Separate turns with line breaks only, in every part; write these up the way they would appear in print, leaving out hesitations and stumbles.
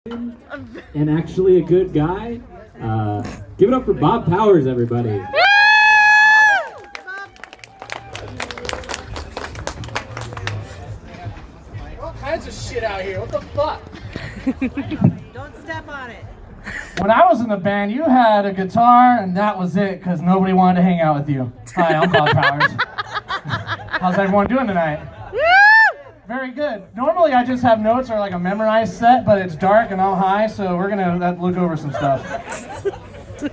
and actually a good guy. Give it up for Bob Powers, everybody.
All kinds of shit out here. What the fuck?
Don't step on it.
When I was in the band, you had a guitar and that was it because nobody wanted to hang out with you. Hi, I'm Bob Powers. How's everyone doing tonight? Very good. Normally I just have notes or like a memorized set, but it's dark and I'm high, so we're gonna look over some stuff.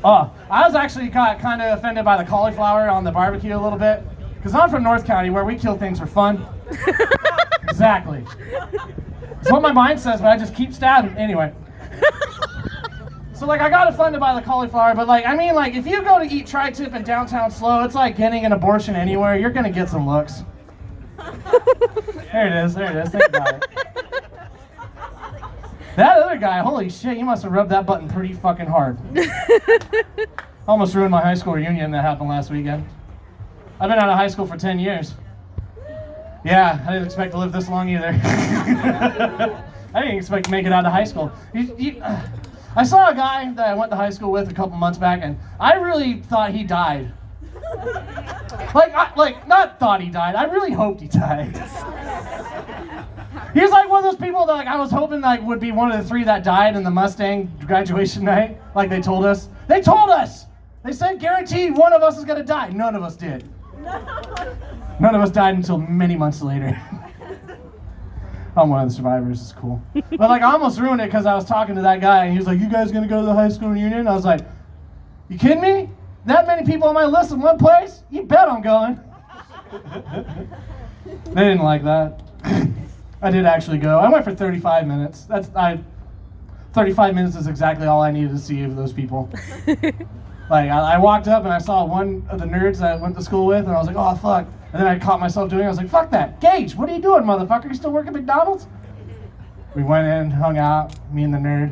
Oh, I was actually kind of offended by the cauliflower on the barbecue a little bit, because I'm from North County where we kill things for fun. Exactly. It's what my mind says, but I just keep stabbing. Anyway. So like I got offended by the cauliflower, but like, I mean like if you go to eat tri-tip in downtown Slow, it's like getting an abortion anywhere. You're gonna get some looks. There it is, think about it. That other guy, holy shit, you must have rubbed that button pretty fucking hard. Almost ruined my high school reunion that happened last weekend. I've been out of high school for 10 years. Yeah, I didn't expect to live this long either. I didn't expect to make it out of high school. I saw a guy that I went to high school with a couple months back, and I really thought he died. Not thought he died. I really hoped he died. He was like one of those people that like I was hoping like would be one of the 3 that died in the Mustang graduation night. Like they told us. They told us. They said guaranteed one of us is gonna die. None of us did. None of us died until many months later. I'm one of the survivors. It's cool. But like I almost ruined it because I was talking to that guy and he was like, "You guys gonna go to the high school reunion?" I was like, "You kidding me? That many people on my list in one place? You bet I'm going." They didn't like that. I did actually go. I went for 35 minutes. 35 minutes is exactly all I needed to see of those people. Like I walked up and I saw one of the nerds that I went to school with, and I was like, "Oh fuck!" And then I caught myself doing it. I was like, "Fuck that, Gage! What are you doing, motherfucker? You still working at McDonald's?" We went in, hung out, me and the nerd.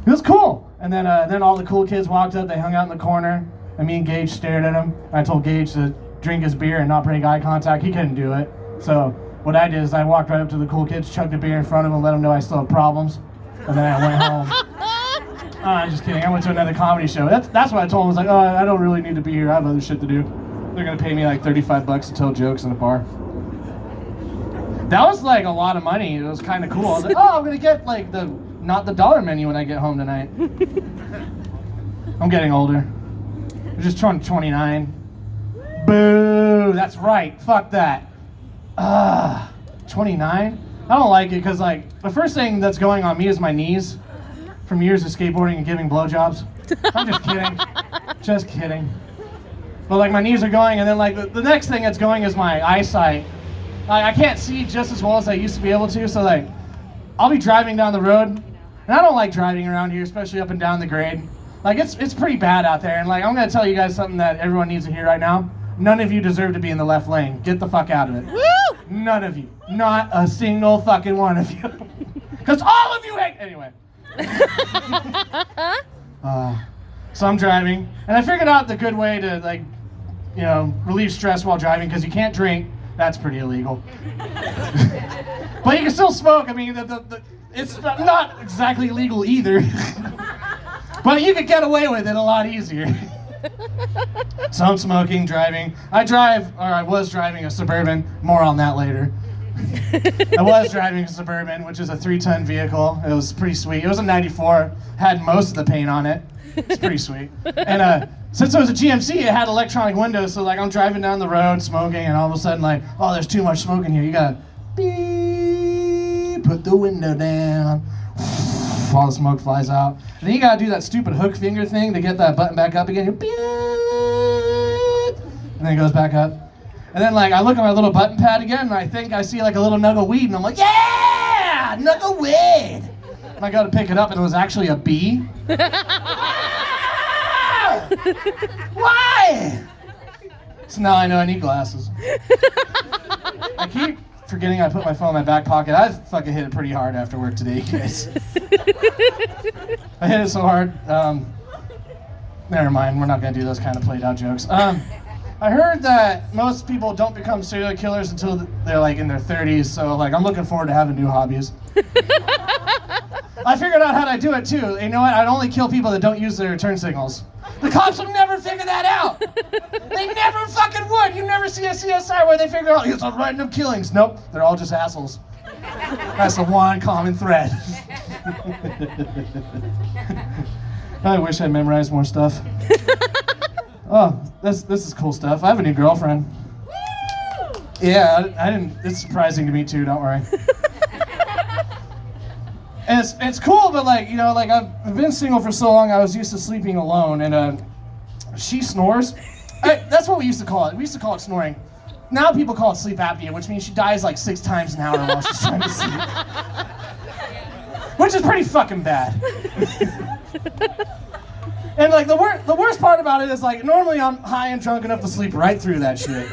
It was cool. And then all the cool kids walked up. They hung out in the corner, and me and Gage stared at him. I told Gage to drink his beer and not break eye contact. He couldn't do it. So what I did is I walked right up to the cool kids, chugged a beer in front of them, and let them know I still have problems. And then I went home. I'm just kidding. I went to another comedy show. That's what I told them. I was like, "Oh, I don't really need to be here. I have other shit to do." They're gonna pay me like $35 to tell jokes in a bar. That was like a lot of money. It was kind of cool. I was like, "Oh, I'm gonna get like not the dollar menu when I get home tonight." I'm getting older. I just turned 29. Boo! That's right. Fuck that. 29? I don't like it because like the first thing that's going on me is my knees from years of skateboarding and giving blowjobs. I'm just kidding. Just kidding. But like my knees are going, and then like the next thing that's going is my eyesight. I can't see just as well as I used to be able to, so like I'll be driving down the road, and I don't like driving around here, especially up and down the grade. Like it's pretty bad out there, and like I'm gonna tell you guys something that everyone needs to hear right now. None of you deserve to be in the left lane. Get the fuck out of it.
Woo!
None of you. Not a single fucking one of you. Because all of you hate... Anyway. So I'm driving, and I figured out the good way to, like, you know, relieve stress while driving, because you can't drink. That's pretty illegal. But you can still smoke. I mean, it's not exactly legal either. But you could get away with it a lot easier. So I'm smoking, driving. I was driving a Suburban. More on that later. I was driving a Suburban, which is a 3-ton vehicle. It was pretty sweet. It was a 94. Had most of the paint on it. It's pretty sweet. And since it was a GMC, it had electronic windows. So like I'm driving down the road smoking, and all of a sudden like, "Oh, there's too much smoke in here. You gotta beep, put the window down." All the smoke flies out. And then you gotta do that stupid hook finger thing to get that button back up again. And then it goes back up. And then like I look at my little button pad again, and I think I see like a little nug of weed, and I'm like, "Yeah, nug of weed." And I go to pick it up, and it was actually a bee. Why? So now I know I need glasses. I keep forgetting I put my phone in my back pocket. I fucking hit it pretty hard after work today, guys. I hit it so hard. Never mind. We're not gonna do those kind of played out jokes. I heard that most people don't become serial killers until they're like in their 30s, so like I'm looking forward to having new hobbies. I figured out how to do it too. You know what? I'd only kill people that don't use their turn signals. The cops will never figure that out. They never fucking would. You never see a CSI where they figure out it's on random killings. Nope, they're all just assholes. That's the one common thread. I wish I memorized more stuff. Oh, this is cool stuff. I have a new girlfriend. Yeah, I didn't. It's surprising to me too. Don't worry. And it's cool, but like, you know, like I've been single for so long, I was used to sleeping alone, and she snores. That's what we used to call it. We used to call it snoring. Now people call it sleep apnea, which means she dies like 6 times an hour while she's trying to sleep. Which is pretty fucking bad. And like the worst part about it is like normally I'm high and drunk enough to sleep right through that shit.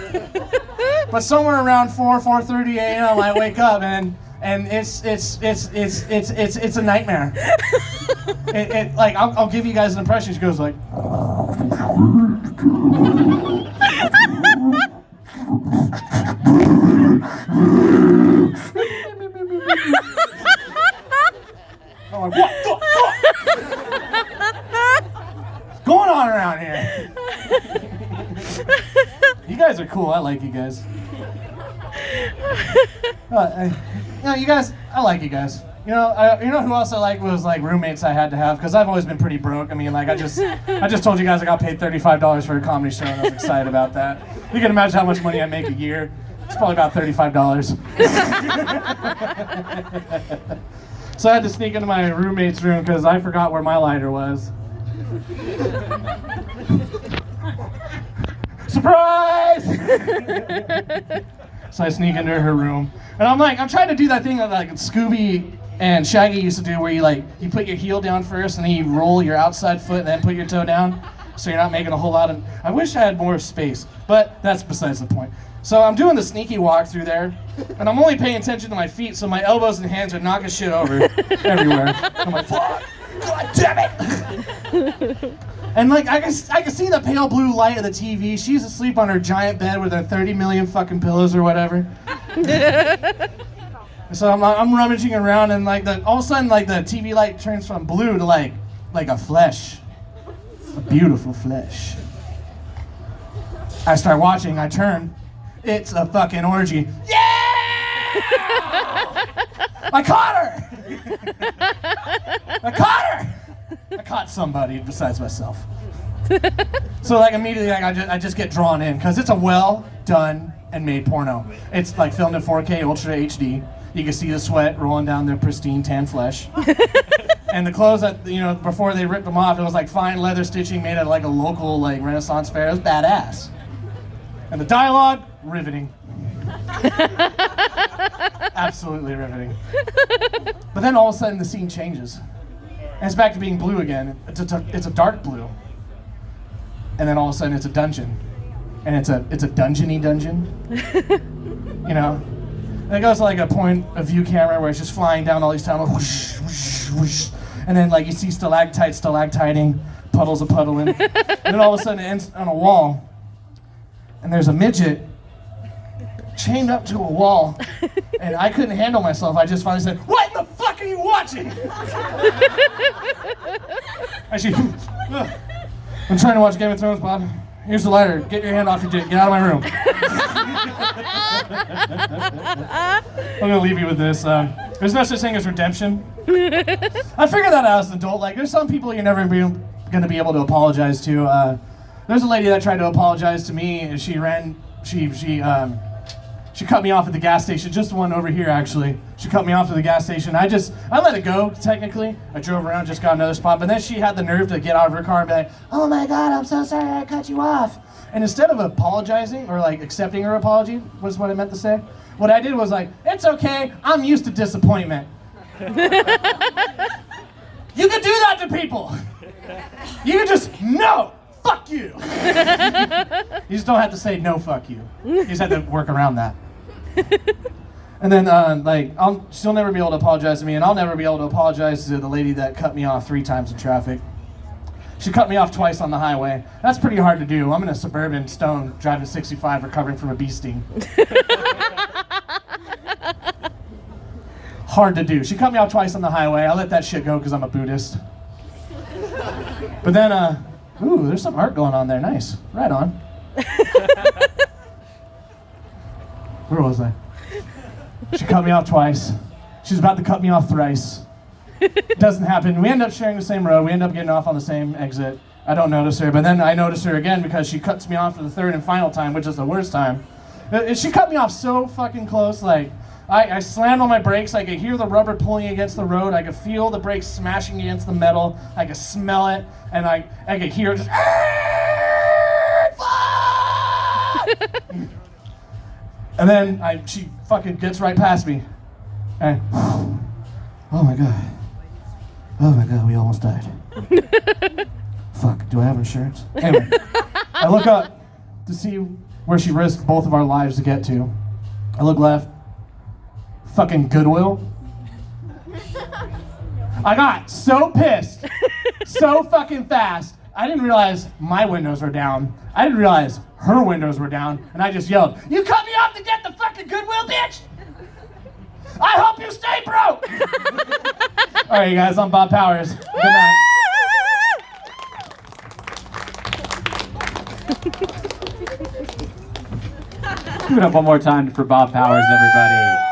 But somewhere around 4:30 a.m. I wake up and it's a nightmare. It like I'll give you guys an impression. She goes like. I'm like, what the fuck? What's going on around here? You guys are cool. I like you guys. You guys, I like you guys. You know who else I like was like roommates I had to have, because I've always been pretty broke. I mean, like I just told you guys I got paid $35 for a comedy show, and I was excited about that. You can imagine how much money I make a year. It's probably about $35. So I had to sneak into my roommate's room because I forgot where my lighter was. Surprise! So I sneak into her room, and I'm trying to do that thing that like Scooby and Shaggy used to do, where you put your heel down first, and then you roll your outside foot, and then put your toe down, so you're not making a whole lot of. I wish I had more space, but that's besides the point. So I'm doing the sneaky walk through there, and I'm only paying attention to my feet, so my elbows and hands are knocking shit over everywhere. I'm like, fuck! God damn it! And like I can see the pale blue light of the TV. She's asleep on her giant bed with her 30 million fucking pillows or whatever. So I'm rummaging around, and like all of a sudden like the TV light turns from blue to like a flesh, a beautiful flesh. I start watching. I turn. It's a fucking orgy. Yeah! I caught her! I caught her! I caught somebody besides myself. So like immediately like, I just get drawn in, because it's a well done and made porno. It's like filmed in 4K Ultra HD. You can see the sweat rolling down their pristine tan flesh. And the clothes that, before they ripped them off, it was like fine leather stitching made at like a local like Renaissance fair. It was badass. And the dialogue, riveting. Absolutely riveting. But then all of a sudden the scene changes. And it's back to being blue again. It's a dark blue. And then all of a sudden it's a dungeon. And it's a dungeon-y dungeon. And it goes to like a point of view camera where it's just flying down all these tunnels. Whoosh, whoosh, whoosh. And then like you see stalactiting, puddles of puddling. And then all of a sudden it ends on a wall. And there's a midget chained up to a wall, and I couldn't handle myself. I just finally said, "What in the fuck are you watching?" I'm trying to watch Game of Thrones, Bob. Here's the lighter. Get your hand off your dick. Get out of my room. I'm gonna leave you with this. There's no such thing as redemption. I figured that out as an adult. Like, there's some people you're never gonna be able to apologize to. There's a lady that tried to apologize to me, and she cut me off at the gas station, just the one over here actually. She cut me off at the gas station. I let it go, technically. I drove around, just got another spot, but then she had the nerve to get out of her car and be like, "Oh my God, I'm so sorry I cut you off." And instead of apologizing or like accepting her apology, was what I meant to say, what I did was like, "It's okay, I'm used to disappointment." You can do that to people. You can just, no, fuck you. You just don't have to say no, fuck you. You just have to work around that. And then she'll never be able to apologize to me, and I'll never be able to apologize to the lady that cut me off 3 times in traffic. She cut me off twice on the highway. That's pretty hard to do. I'm in a Suburban Stone driving 65 recovering from a bee sting. Hard to do. She cut me off twice on the highway. I let that shit go because I'm a Buddhist. But then, ooh, there's some art going on there. Nice. Right on. Where was I? She cut me off twice. She's about to cut me off thrice. Doesn't happen. We end up sharing the same road. We end up getting off on the same exit. I don't notice her, but then I notice her again because she cuts me off for the third and final time, which is the worst time. She cut me off so fucking close, like, I slammed on my brakes. I could hear the rubber pulling against the road. I could feel the brakes smashing against the metal. I could smell it, and I could hear just, and then she fucking gets right past me. And, oh my god, we almost died. Fuck, do I have insurance? Anyway, I look up to see where she risked both of our lives to get to. I look left. Fucking Goodwill. I got so pissed, so fucking fast. I didn't realize my windows were down. I didn't realize her windows were down, and I just yelled, "You cut me off to get the fucking Goodwill, bitch! I hope you stay broke!" All right, you guys, I'm Bob Powers. Good night.
Give it up one more time for Bob Powers, everybody.